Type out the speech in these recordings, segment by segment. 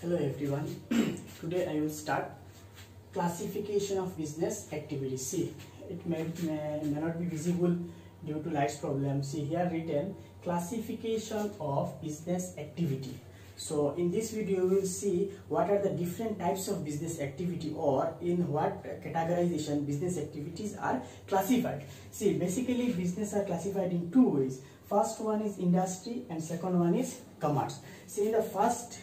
Hello everyone. Today I will start classification of business activity. See, it may not be visible due to light problem. See here written classification of business activity. So in this video we will see what are the different types of business activity or in what categorization business activities are classified. See, basically business are classified in two ways. First one is industry and second one is commerce. See, in the first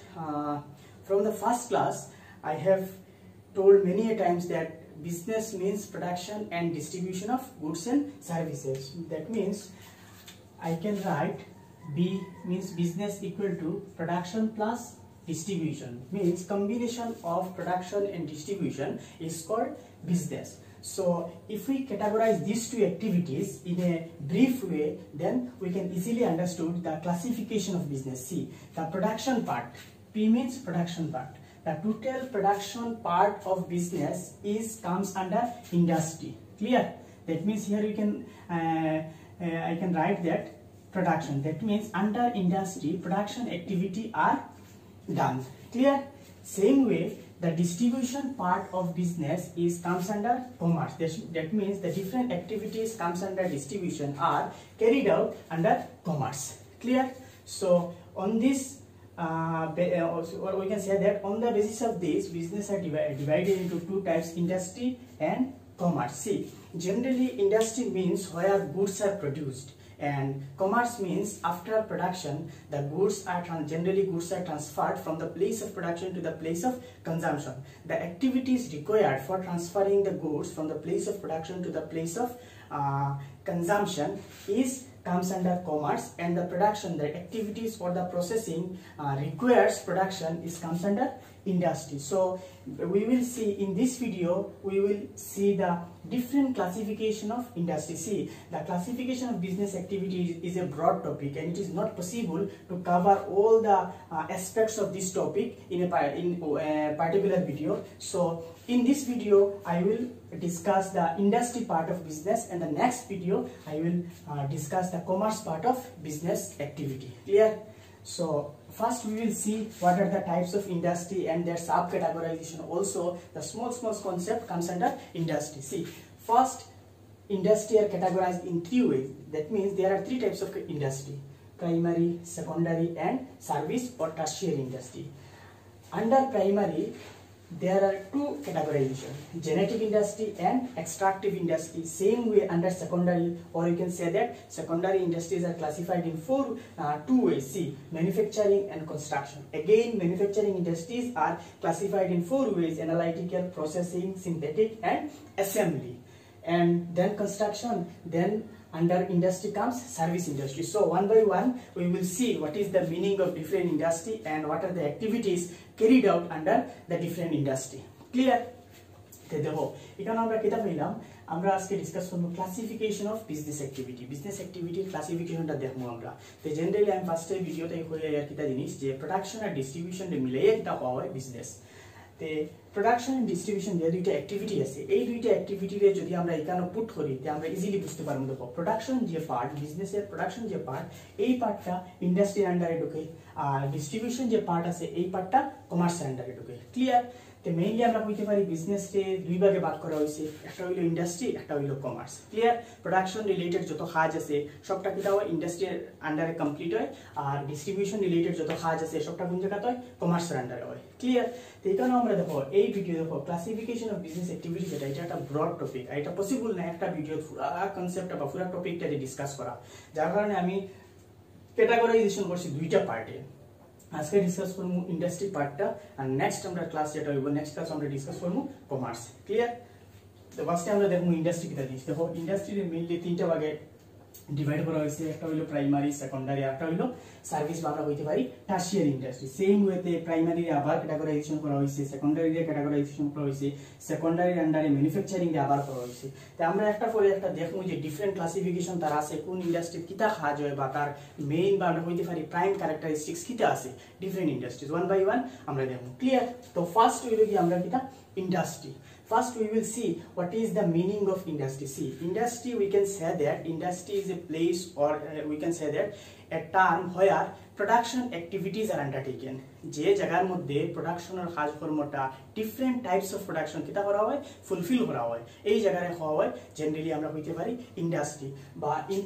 from the first class I have told many a times that business means production and distribution of goods and services. That means I can write B means business equal to production plus distribution, means combination of production and distribution is called business. So if we categorize these two activities in a brief way, then we can easily understand the classification of business. See, the production part, P means production part. The total production part of business comes under industry. Clear? That means here we can I can write that production. That means under industry production activity are done. Clear? Same way the distribution part of business comes under commerce. That means the different activities comes under distribution are carried out under commerce. Clear? So on this or we can say that on the basis of this, business are divided into two types, industry and commerce. See, generally industry means where goods are produced, and commerce means after production the goods are generally transferred from the place of production to the place of consumption. The activities required for transferring the goods from the place of production to the place of consumption comes under commerce, and the production, the activities for the processing requires production comes under industry. So we will see in this video, we will see the different classification of industry. See, the classification of business activity is a broad topic and it is not possible to cover all the aspects of this topic in a particular video. So in this video I will discuss the industry part of business, and the next video I will discuss the commerce part of business activity. Clear? So first we will see what are the types of industry and their sub-categorization. Also the small concept comes under industry. See, first industry are categorized in three ways. That means there are three types of industry: primary, secondary and service or tertiary industry. Under primary there are two categorizations, genetic industry and extractive industry. Same way under secondary, or you can say that secondary industries are classified in two ways. See, manufacturing and construction. Again, manufacturing industries are classified in four ways: analytical, processing, synthetic and assembly. And then construction, then under industry comes service industry. So one by one we will see what is the meaning of different industry and what are the activities carried out under the different industry. Clear? তো দেখো এখানে আমরা কিতা পেলাম, আমরা আজকে discuss করব classification of business activity. Business অ্যাক্টিভিটির ক্লাসিফিকেশনটা দেখবো আমরা। তো জেনারেলি আমি ফার্স্টে ভিডিওতে কইয়া আর কিতা জিনিস যে প্রোডাকশন আর ডিস্ট্রিবিউশন মিলিয়ে কিতা হওয়া হয় বিজনেস। তে প্রোডাকশন এন্ড ডিস্ট্রিবিউশন যে দুইটা অ্যাক্টিভিটি আছে, এই দুইটা অ্যাক্টিভিটিরে যদি আমরা এখানে পুট করি তে আমরা ইজিলি বুঝতে পারবো। দেখো প্রোডাকশন যে পার্ট, বিজনেসের প্রোডাকশন যে পার্ট, এই পার্টটা ইন্ডাস্ট্রির আন্ডারে ঢোকে, আর ডিস্ট্রিবিউশন যে পার্ট আছে এই পার্টটা কমার্সের আন্ডারে ঢোকে। ক্লিয়ার? তো মেইনলি আমরা কইতে পারি বিজনেসকে দুই ভাগে ভাগ করা হয়েছে, একটা হইলো ইন্ডাস্ট্রি, একটা হইলো কমার্স। ক্লিয়ার? প্রোডাকশন রিলেটেড যত কাজ আছে সবটা কিতা হয় ইন্ডাস্ট্রির আন্ডারে কমপ্লিট হয়, আর ডিস্ট্রিবিউশন রিলেটেড যত কাজ আছে সবটা কোন জায়গাতে হয় কমার্সের আন্ডারে হয়। ক্লিয়ার? তো এখানে আমরা দেখো এই ভিডিও দেখো ক্লাসিফিকেশন অফ বিজনেস অ্যাক্টিভিটি, যেটা এটা একটা ব্রড টপিক, এটা পসিবল না একটা ভিডিও পুরো কনসেপ্টটা বা পুরো টপিকটা ডিসকাস করা, যার কারণে আমি ক্যাটাগরাইজেশন করছি দুইটা পার্টে। আজকে ডিসকাস করব ইন্ডাস্ট্রি পার্টটা, আর নেক্সট আমরা ক্লাস যেটা হইব নেক্সট ক্লাস আমরা ডিসকাস করব কমার্স। ক্লিয়ার? তো ফার্স্টে আমরা দেখব ইন্ডাস্ট্রি কিটা দিস। দেখো ইন্ডাস্ট্রির মেইনলি তিনটা ভাগে ডিভাইড করা হয়েছে, একটা হইলো প্রাইমারি, সেকেন্ডারি, একটা হইলো সার্ভিস বা আমরা কইতে পারি টারশিয়ারি ইন্ডাস্ট্রি। সেম ওয়েতে প্রাইমারি আবার ক্যাটাগরাইজেশন করা হয়েছে, সেকেন্ডারি ক্যাটাগরাইজেশন করা হয়েছে, সেকেন্ডারির আন্ডারে ম্যানুফ্যাকচারিং এ আবার করা হয়েছে। তো আমরা একটা পরে একটা দেখব যে ডিফারেন্ট ক্লাসিফিকেশন তার আছে, কোন ইন্ডাস্ট্রি কিটা কাজ হয় বা তার মেইন বা আমরা কইতে পারি প্রাইম ক্যারেক্টারিস্টিক্স কিটা আছে different industries. One by one আমরা দেখব। ক্লিয়ার? তো ফার্স্ট হইলো কি আমরা কিটা industry. First we will see what is the meaning of industry. See, industry, we can say that industry is a place, or we can say that a term where production activities are undertaken. যে জায়গার মধ্যে প্রোডাকশনের কাজকর্মটা different types of production কিতা করা হয়, fulfil করা হয়, এই জায়গায় হওয়া হয় জেনারেলি আমরা হইতে পারি ইন্ডাস্ট্রি। বা in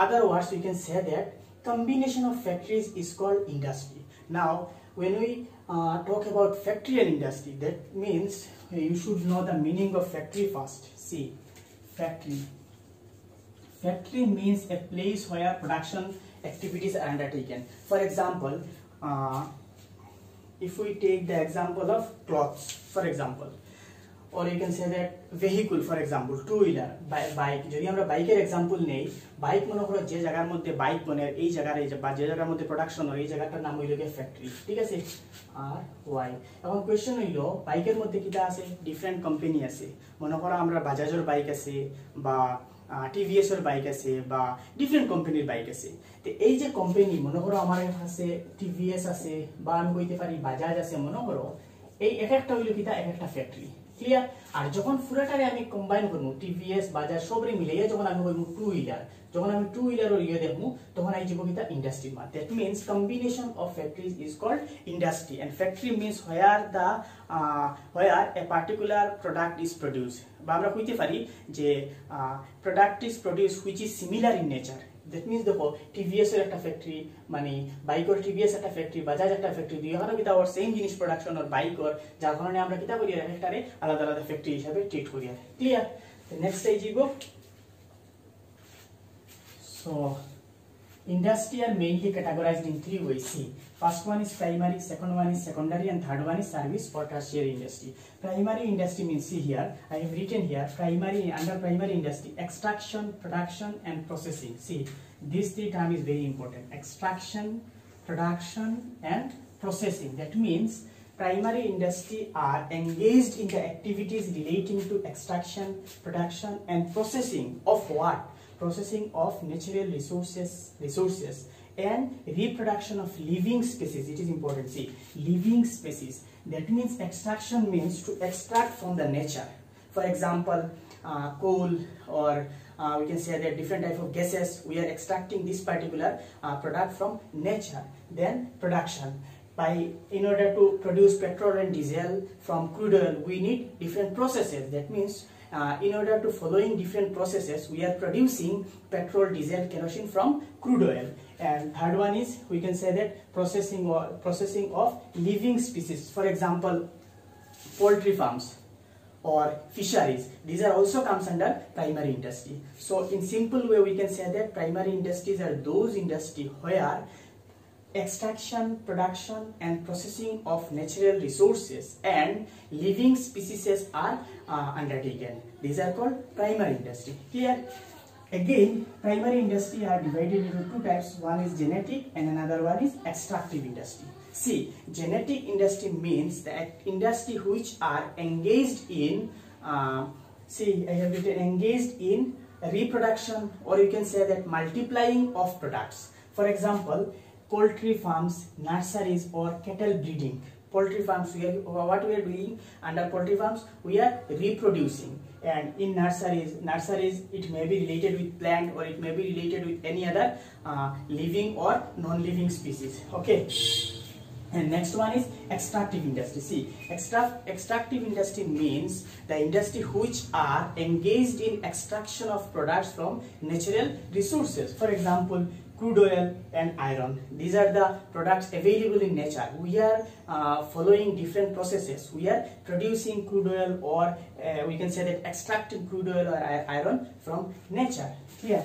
other words we can say that combination of factories is called industry. Now when we talk about factory and industry, that means you should know the meaning of factory first. See, factory means a place where production activities are undertaken. For example, if we take the example of clothes, for example, or you can say that vehicle, for example, two-wheeler, bike. যদি আমরা বাইকের example নেই, bike মনে করো যে জায়গার মধ্যে bike বনে, এই জায়গার বা যে জায়গার মধ্যে প্রোডাকশন হয়, এই জায়গাটার নাম হইল ফ্যাক্টরি, ঠিক আছে, আর ওয়াই। এখন কোয়েশ্চেন হইল বাইকের মধ্যে কিটা আছে, ডিফারেন্ট কোম্পানি আছে, মনে করো আমরা বাজাজের বাইক আছে বা টিভিএস এর বাইক আছে বা ডিফারেন্ট কোম্পানির বাইক আছে। তো এই যে কোম্পানি মনে করো আমার কাছে টিভিএস আছে বা আমি কইতে পারি বাজাজ আছে, মনে করো এই এক একটা হইল কিটা এক একটা ফ্যাক্টরি, ক্লিয়ার। আর যখন পুরাটারে আমি কম্বাইন করবো টিভিএস বাজাজ সবরে মিলাইয়া যখন আমি কইবো টু হুইলার, যখন আমি টু হুইলার ইয়ে দেখবো তখন আই যাবো কিটা industry mark. That means combination of factories is called industry, and factory means where a particular product is produce, বা আমরা কইতে পারি যে product is produce which is similar in nature. That means দেখো টিভিএস এর একটা ফ্যাক্টরি, মানে বাইকের টিভিএস একটা ফ্যাক্টরি, বাজাজ একটা ফ্যাক্টরি, দুই এখানে কিতা ওর সেম জিনিস প্রোডাকশন ওর বাইকের, যার কারণে আমরা কিতা করি একটারে আলাদা আলাদা ফ্যাক্টরি হিসাবে ট্রিট করি। ক্লিয়ার? নেক্সট এই যাব। So industry are mainly categorized in three ways. See, first one is primary, second one is secondary, and third one is service or tertiary industry. Primary industry means, see here, I have written here primary, under primary industry, extraction, production and processing. See, these three terms is very important: extraction, production and processing. That means primary industry are engaged in the activities relating to extraction, production and processing of what? Processing of natural resources and reproduction of living species. It is important. See, living species. That means extraction means to extract from the nature. For example, coal, or we can say that different type of gases. We are extracting this particular product from nature. Then production. In order to produce petrol and diesel from crude oil, we need different processes. That means in order to following different processes, we are producing petrol, diesel, kerosene from crude oil. And third one is, we can say that processing of living species. For example, poultry farms or fisheries. These are also comes under primary industry. So in simple way, we can say that primary industries are those industry where extraction, production and processing of natural resources and living species are undertaken. These are called primary industry. Clear? Again, primary industry are divided into two types. One is genetic and another one is extractive industry. See, genetic industry means that industry which are engaged in see, I have written engaged in reproduction, or you can say that multiplying of products. For example, poultry farms, nurseries or cattle breeding. Poultry farms, what we are doing under poultry farms, we are reproducing. And in nurseries it may be related with plant, or it may be related with any other living or non-living species. Okay. And next one is extractive industry. See, extractive industry means the industry which are engaged in extraction of products from natural resources. For example, crude oil and iron. These are the products available in nature. We are following different processes. We are producing crude oil, or we can say that extracting crude oil or iron from nature. Here,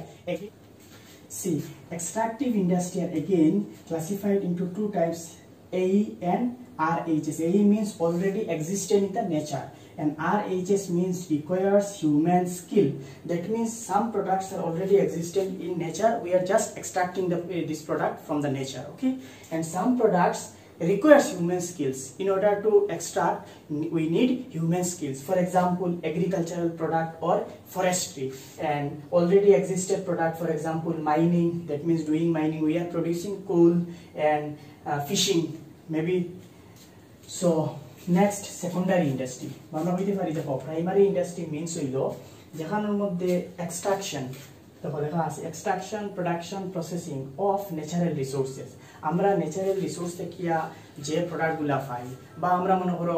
see, extractive industry are again classified into two types, AE and RHS. AE means already existent in the nature, and RHS means requires human skill. That means some products are already existent in nature, we are just extracting this product from the nature. Okay, and some products requires human skills. In order to extract, we need human skills. For example, agricultural product or forestry, and already existed product, for example mining. That means doing mining, we are producing coal, and fishing maybe. So next secondary industry আমরা হইতে পারি দেখো primary industry means হইল যেখানের মধ্যে extraction দেখো লেখা আছে extraction production processing of natural resources আমরা ন্যাচারাল রিসোর্স থেকে যে প্রোডাক্টগুলা পাই বা আমরা মনে করো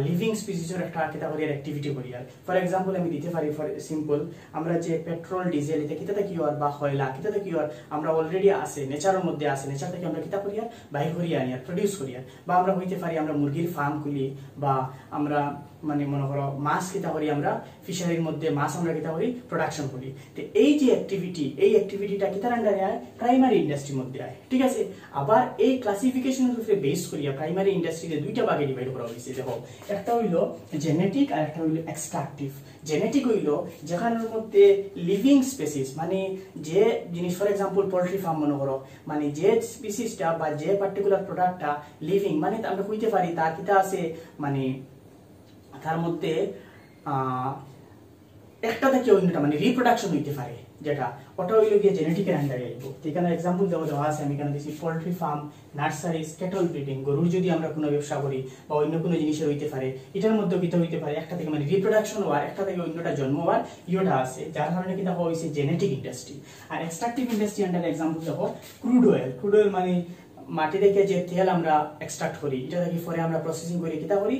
লিভিং স্পিসিসের একটা কিতা করি অ্যাক্টিভিটি করি আর ফর এক্সাম্পল আমি দিতে পারি ফর সিম্পল আমরা যে পেট্রোল ডিজেল এটা কিতা থেকে আর বা কয়লা কিতা থেকে আর আমরা অলরেডি আছে নেচারের মধ্যে আছে নেচার থেকে আমরা কিতা করি আর বাইর করি আনি আর প্রডিউস করি আর বা আমরা হইতে পারি আমরা মুরগির ফার্ম খুলি বা আমরা মানে মনে করো মাছ কিতা করি আমরা ফিশারির মধ্যে মাছ আমরা কিতা করি প্রোডাকশন করি তো এই যে অ্যাক্টিভিটি এই অ্যাক্টিভিটিটা কিতার আন্ডারে আয় প্রাইমারি ইন্ডাস্ট্রির মধ্যে আয় ঠিক আছে আবার এই ক্লাসিফিকেশনের উপরে বেস করিয়া প্রাইমারি ইন্ডাস্ট্রিতে দুইটা ভাগে ডিভাইড করা হয়েছে দেখো একটা হইল জেনেটিক আর একটা হইল এক্সট্রাকটিভ জেনেটিক হইল যেখানের মধ্যে লিভিং স্পেসিস মানে যে জিনিস ফর এক্সাম্পল পোল্ট্রি ফার্ম মনে করো মানে যে স্পিসিসটা বা যে পার্টিকুলার প্রোডাক্টটা লিভিং মানে আমরা কইতে পারি তার কিতা আছে মানে তার মধ্যে একটা থেকে অন্যটা মানে রিপ্রোডাকশন হইতে পারে যেটা ওটা হইল গিয়ে জেনেটিকের আন্ডারে আইব এখানে এক্সাম্পল দেওয়া আছে আমি এখানে দিছি পোল্ট্রি ফার্ম নার্সারিজ ক্যাটল ব্রিডিং গরুর যদি আমরা কোনো ব্যবসা করি বা অন্য কোনো জিনিসের হইতে পারে এটার মধ্যে কিতা হইতে পারে একটা থেকে মানে রিপ্রোডাকশন হওয়ার একটা থেকে অন্যটা জন্ম হওয়ার ইয়েটা আছে যার কারণে কিতা হইছে জেনেটিক ইন্ডাস্ট্রি আর এক্সট্রাকটিভ ইন্ডাস্ট্রি আন্ডারে এক্সাম্পল দেখো ক্রুড অয়েল মানে মাটি থেকে যে তেল আমরা এক্সট্রাক্ট করি এটা থেকে পরে আমরা প্রসেসিং করি কিতা করি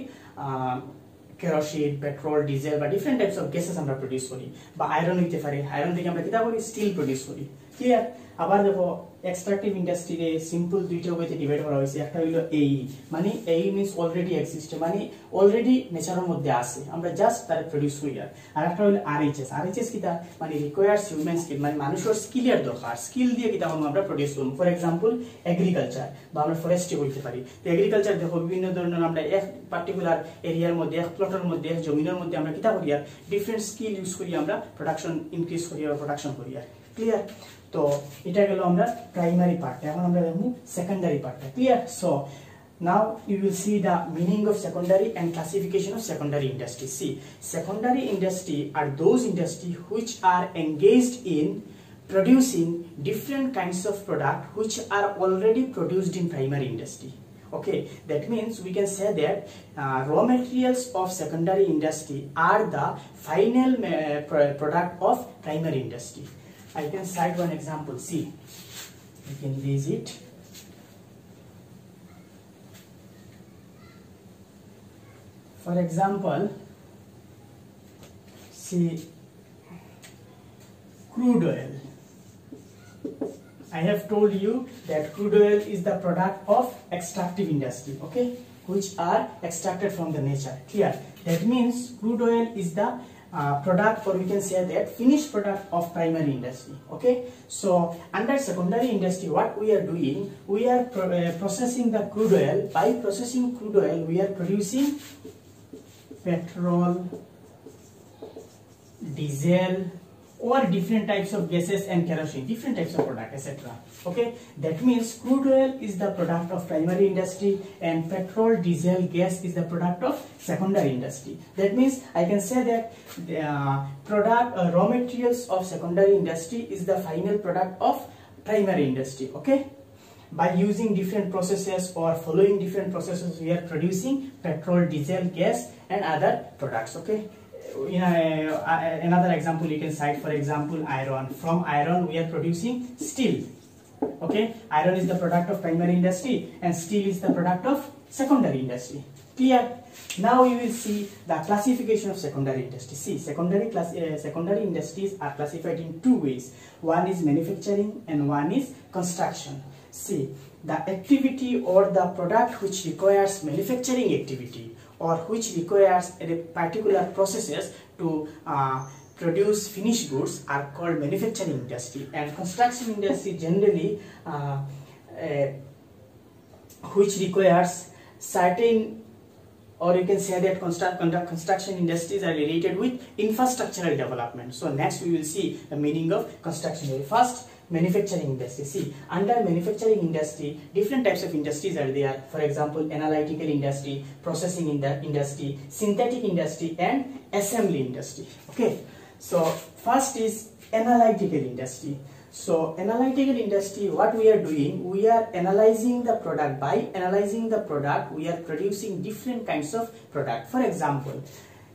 কেরোসিন পেট্রোল ডিজেল বা ডিফারেন্ট টাইপস অফ গ্যাসেস আমরা প্রডিউস করি বা আয়রন হইতে পারে আয়রন থেকে আমরা কিতা করি স্টিল প্রডিউস করি ক্লিয়ার আবার দেখো এক্সট্রাকটিভ ইন্ডাস্ট্রিতে সিম্পল দুইটা ওয়েতে ডিভাইড করা হয়েছে একটা হইলো এই মানে এই মিন্স অলরেডি এক্সিস্ট মানে অলরেডি নেচারের মধ্যে আছে আমরা জাস্ট তার প্রডিউস করি আর একটা হইলো আরএইচএস কিতা মানে রিকোয়ার্স হিউম্যান স্কিল মানে মানুষের স্কিলের দরকার স্কিল দিয়ে কিতা আমরা প্রডিউস করব ফর এক্সাম্পল এগ্রিকালচার বা আমরা ফরেস্ট্রি করতে পারি তো এগ্রিকালচার দেখো বিভিন্ন ধরনের আমরা এক পার্টিকুলার এরিয়ার মধ্যে এক প্লটের মধ্যে এক জমিনের মধ্যে আমরা কিতা করি আর ডিফারেন্ট স্কিল ইউজ করি আমরা প্রোডাকশন ইনক্রিজ করি আর প্রোডাকশন করি আর ক্লিয়ার তো এটা গেল আমরা প্রাইমারি পার্ট এখন আমরা দেখব সেকেন্ডারি পার্টটা clear so now you will see the meaning of secondary and classification of secondary industry see secondary industry are those industry which are engaged in producing different kinds of product which are already produced in primary industry okay that means we can say that raw materials of secondary industry are the final product of primary industry I can cite one example see you can use it for example see crude oil I have told you that crude oil is the product of extractive industry okay which are extracted from the nature clear that means crude oil is the product or we can say that finished product of primary industry okay so under secondary industry what we are doing we are processing the crude oil by processing crude oil we are producing petrol diesel or different types of gases and kerosene different types of product etc okay that means crude oil is the product of primary industry and petrol diesel gas is the product of secondary industry that means I can say that the raw materials of secondary industry is the final product of primary industry okay by using different processes or following different processes we are producing petrol diesel gas and other products okay in another example you can cite for example iron from iron we are producing steel okay iron is the product of primary industry and steel is the product of secondary industry clear now you will see the classification of secondary industry see secondary industries are classified in two ways one is manufacturing and one is construction see the activity or the product which requires manufacturing activity or which requires a particular processes to produce finished goods are called manufacturing industry and construction industry generally which requires certain or you can say that construction industries are related with infrastructural development so next we will see the meaning of construction first manufacturing industry see under manufacturing industry different types of industries are there for example analytical industry processing industry synthetic industry and assembly industry okay so first is analytical industry So analytical industry, what we are doing, we are analyzing the product. By analyzing the product, we are producing different kinds of product. For example,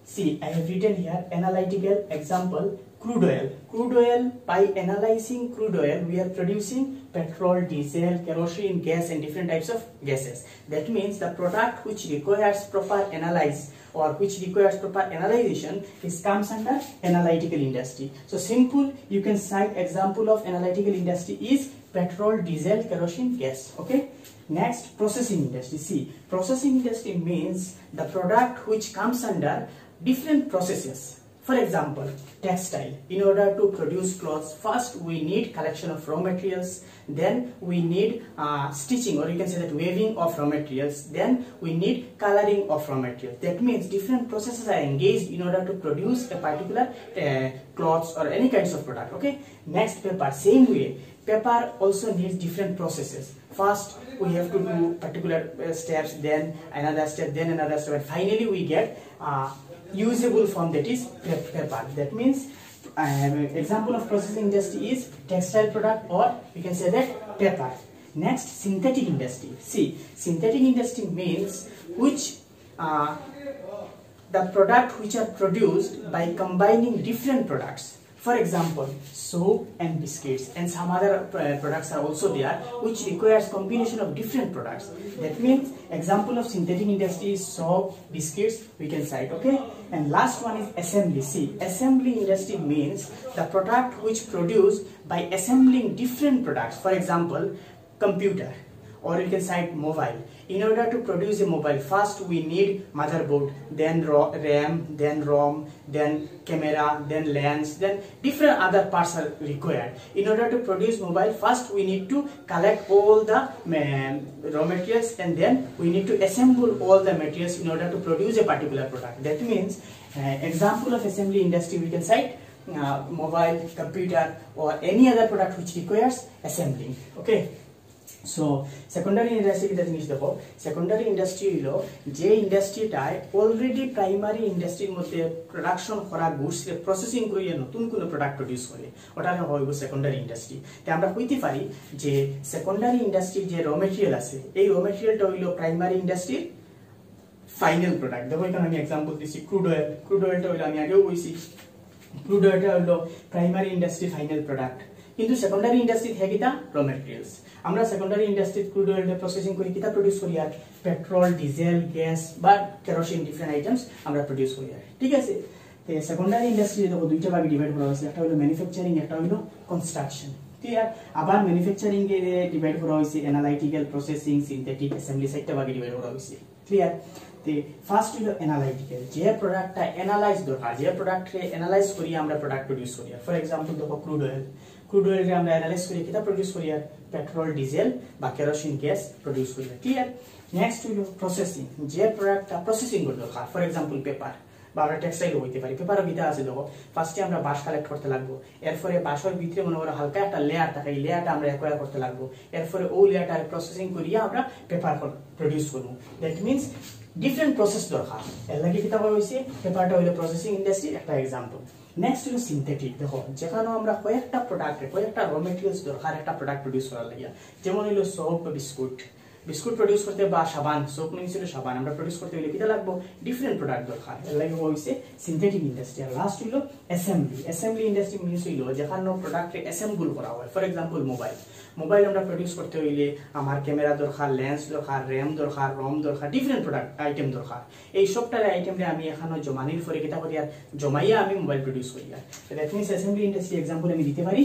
see, I have written here analytical example, crude oil. Crude oil, by analyzing crude oil, we are producing petrol, diesel, kerosene, gas and different types of gases. That means the product which requires proper analysis or which requires proper analyzation comes under analytical industry. So simple, you can cite example of analytical industry is petrol, diesel, kerosene, gas. Okay. Next, processing industry. See, processing industry means the product which comes under different processes. For example, textile. In order to produce clothes, first we need collection of raw materials, then we need stitching, or you can say that weaving of raw materials, then we need coloring of raw materials. That means different processes are engaged in order to produce a particular clothes or any kinds of product. Okay. Next, paper. Same way, paper also needs different processes. First, we have to do particular steps, then another step, then another step, and finally we get usable form, that is paper. That means example of processing industry is textile product, or you can say that paper. Next, synthetic industry. See, synthetic industry means which the product which are produced by combining different products. For example, soap and biscuits and some other products are also there which requires combination of different products. That means example of synthetic industry is soap, biscuits, we can cite. Okay. And last one is assembly. See, assembly industry means the product which produced by assembling different products. For example, computer, or you can cite mobile. In order to produce a mobile, first we need motherboard, then RAM, then ROM, then camera, then lens, then different other parts are required. In order to produce mobile, first we need to collect all the raw materials, and then we need to assemble all the materials in order to produce a particular product. That means example of assembly industry, we can cite mobile, computer, or any other product which requires assembling. Okay. So secondary industry the জিনিস দেখো, secondary industry হলো যে ইন্ডাস্ট্রিটায় already primary ইন্ডাস্ট্রির মধ্যে production করা goods রে processing করিয়ে নতুন কোনো প্রোডাক্ট প্রোডিউস করে, ওটা হইব সেকেন্ডারি ইন্ডাস্ট্রি। তাই আমরা কইতে পারি যে সেকেন্ডারি ইন্ডাস্ট্রির যে র ম্যাটেরিয়াল আছে, এই র ম্যাটেরিয়ালটা হইলো প্রাইমারি ইন্ডাস্ট্রির ফাইনাল প্রোডাক্ট। দেখো এখানে আমি এক্সাম্পল দিছি ক্রুড অয়েল। ক্রুড অয়েলটা হইলো আমি আগেও কইছি, ক্রুড অয়েলটা হইলো প্রাইমারি ইন্ডাস্ট্রি ফাইনাল প্রোডাক্ট। কিন্তু সেকেন্ডারি ইন্ডাস্ট্রি থেকে কিটা র ম্যাটেরিয়ালস। আমরা secondary industry crude oil processing করি কিটা প্রোডিউস করি আর পেট্রোল, ডিজেল, গ্যাস বা কেরোসিন ডিফারেন্ট আইটেমস আমরা প্রোডিউস করি আর। ঠিক আছে। তো সেকেন্ডারি ইন্ডাস্ট্রি দেখো দুইটা ভাগে ডিভাইড করা হয়েছে, একটা হলো ম্যানুফ্যাকচারিং, একটা হলো কনস্ট্রাকশন। ক্লিয়ার। আবার ম্যানুফ্যাকচারিং এ ডিভাইড করা হয়েছে অ্যানালাইটিক্যাল, প্রসেসিং, সিনথেটিক, অ্যাসেম্বলি, চারটা ভাগে ডিভাইড করা হয়েছে। ক্লিয়ার। তে ফার্স্ট হলো অ্যানালাইটিক্যাল, যে প্রোডাক্টটা অ্যানালাইজ দরকার, যে প্রোডাক্টকে অ্যানালাইজ করি আমরা প্রোডাক্ট প্রোডিউস করি। ফর এক্সাম্পল দেখো ক্রুড অয়েল। ক্রুড অয়েলকে আমরা অ্যানালাইজ করি কিটা প্রোডিউস করি আর পেট্রোল, ডিজেল বা কেরোসিন গ্যাস প্রোডিউস করি। ক্লিয়ার। নেক্সট হলো প্রসেসিং, যে প্রোডাক্টটা প্রসেসিং করতে দরকার। ফর এক্সাম্পল পেপার বা আমরা টেক্সটাইল হইতে পারি। পেপারও বিধা আছে দেখো, ফার্স্টে আমরা বাঁশ কালেক্ট করতে লাগবো, এরপরে বাঁশের ভিতরে মনে করো হালকা একটা লেয়ার থাকে, এই লেয়ারটা আমরা অ্যাকোয়ার করতে লাগবো, এরপরে ওই লেয়ারটা প্রসেসিং করিয়া আমরা পেপার প্রোডিউস করবো। দ্যাট মিনস ডিফারেন্ট প্রসেস দরকার। এর লাগে কিতাব হইছে পেপারটা হইলো প্রসেসিং ইন্ডাস্ট্রি একটা এক্সাম্পল। নেক্সট হলো সিনথেটিক। দেখো যেখানে আমরা কয়েকটা প্রোডাক্ট, কয়েকটা র মেটেরিয়ালস দরকার একটা প্রোডাক্ট প্রোডিউস করার লাগিয়া, যেমন হইলো সোপ, বিস্কুট। বিস্কুট প্রোডিউস করতে বা সাবান, সোপ মিনস হলো সাবান, আমরা প্রোডিউস করতে হলে কিটা লাগবো ডিফারেন্ট প্রোডাক্ট দরকার। এর লাগে হইছে সিনথেটিক ইন্ডাস্ট্রি। আর লাস্ট হইলো অ্যাসেম্বলি। অ্যাসেম্বলি ইন্ডাস্ট্রি মিনস হইলো যেখানে প্রোডাক্টকে অ্যাসেম্বল করা হয়। For example mobile. মোবাইল আমরা প্রোডিউস করতে হইলে আমার ক্যামেরা দরকার, লেন্স দরকার, র্যাম দরকার, রম দরকার, ডিফারেন্ট প্রোডাক্ট আইটেম দরকার। এই সবটার আইটেমরে আমি এখানে জমানির পরে কিটা করি আর জমাইয়া আমি মোবাইল প্রোডিউস করি আর। That means assembly industry example আমি দিতে পারি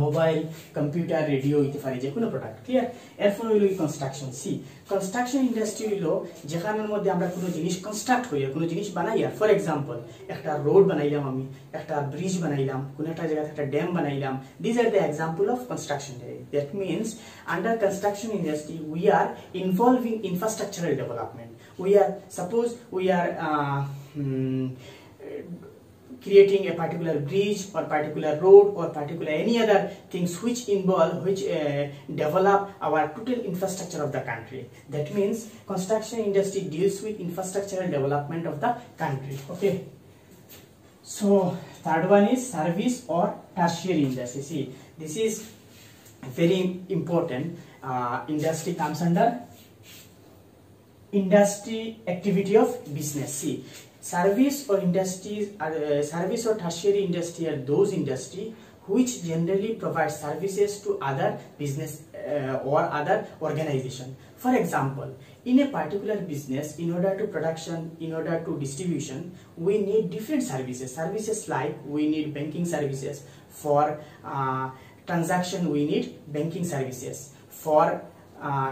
মোবাইল, কম্পিউটার, রেডিও হইতে পারে, যে কোনো প্রোডাক্ট। ক্লিয়ার। এরপর হইলো কনস্ট্রাকশন। সি, কনস্ট্রাকশন ইন্ডাস্ট্রি হইলো যেখানের মধ্যে আমরা কোনো জিনিস কনস্ট্রাক্ট করি, কোনো জিনিস বানাই। আর ফর এক্সাম্পল একটা রোড বানাইলাম, আমি একটা ব্রিজ বানাইলাম, কোনো একটা জায়গাতে একটা ড্যাম বানাইলাম। This are the example of construction. That means under construction industry we are involving infrastructural development. We are suppose we are creating a particular bridge or particular road or particular any other things which develop our total infrastructure of the country. That means construction industry deals with infrastructural development of the country. Okay. So third one is service or tertiary industry. See, this is very important. Industry comes under industry activity of business. See, service or industries are service or tertiary industry are those industry which generally provide services to other business or other organization. For example, in a particular business, in order to production, in order to distribution, we need different services. Services like we need banking services. For transaction, we need banking services. For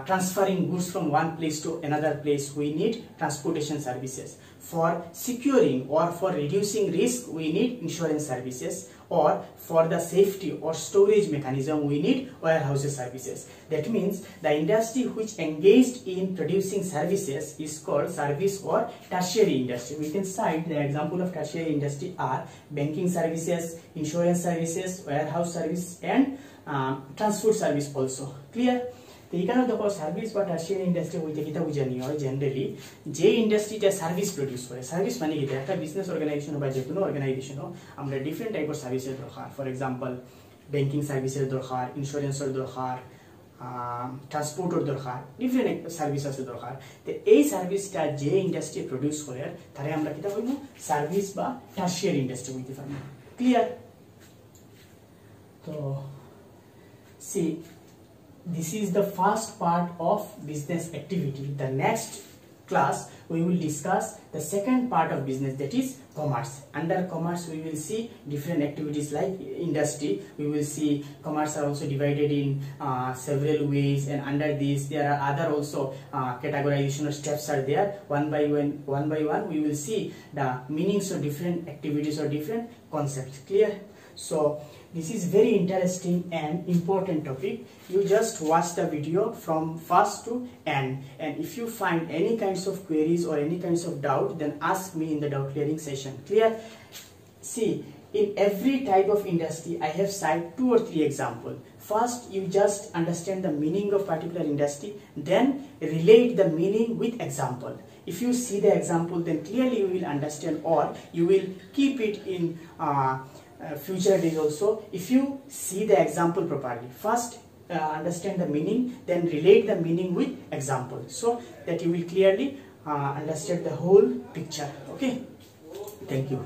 transferring goods from one place to another place, we need transportation services. For securing or for reducing risk, we need insurance services. Or for the safety or storage mechanism, we need warehouses services. That means the industry which engaged in producing services is called service or tertiary industry. We can cite the example of tertiary industry are banking services, insurance services, warehouse service, and transport service also. Clear? तो এখানে দেখো service বা tertiary industry বলতে কিটা বুঝানি হয় generally যে ইন্ডাস্ট্রিটা service produce করে service মানে কি একটা বিজনেস অর্গানাইজেশন বা যে কোনো অর্গানাইজেশন আমরা ডিফারেন্ট টাইপের সার্ভিসের দরকার ফর এক্সাম্পল ব্যাংকিং সার্ভিসের দরকার ইন্স্যুরেন্সের দরকার ট্রান্সপোর্টের দরকার ডিফারেন্ট সার্ভিস আছে দরকার তো এই সার্ভিসটা যে ইন্ডাস্ট্রি প্রডিউস করে তারে আমরা কিটা বলব সার্ভিস বা টারশিয়ারি ইন্ডাস্ট্রি বলতে পারি ক্লিয়ার তো C this is the first part of business activity. The next class we will discuss the second part of business, that is commerce. Under commerce we will see different activities like industry. We will see commerce are also divided in several ways, and under this there are other also categorization or steps are there. One by one we will see the meanings of different activities or different concepts. Clear? So this is very interesting and important topic. You just watch the video from first to end, and if you find any kinds of queries or any kinds of doubt, then ask me in the doubt clearing session. Clear? See, in every type of industry I have cited 2 or 3 examples. First you just understand the meaning of particular industry, then relate the meaning with example. If you see the example, then clearly you will understand, or you will keep it in future days also. If you see the example properly, first understand the meaning, then relate the meaning with example, so that you will clearly understand the whole picture. Okay, thank you.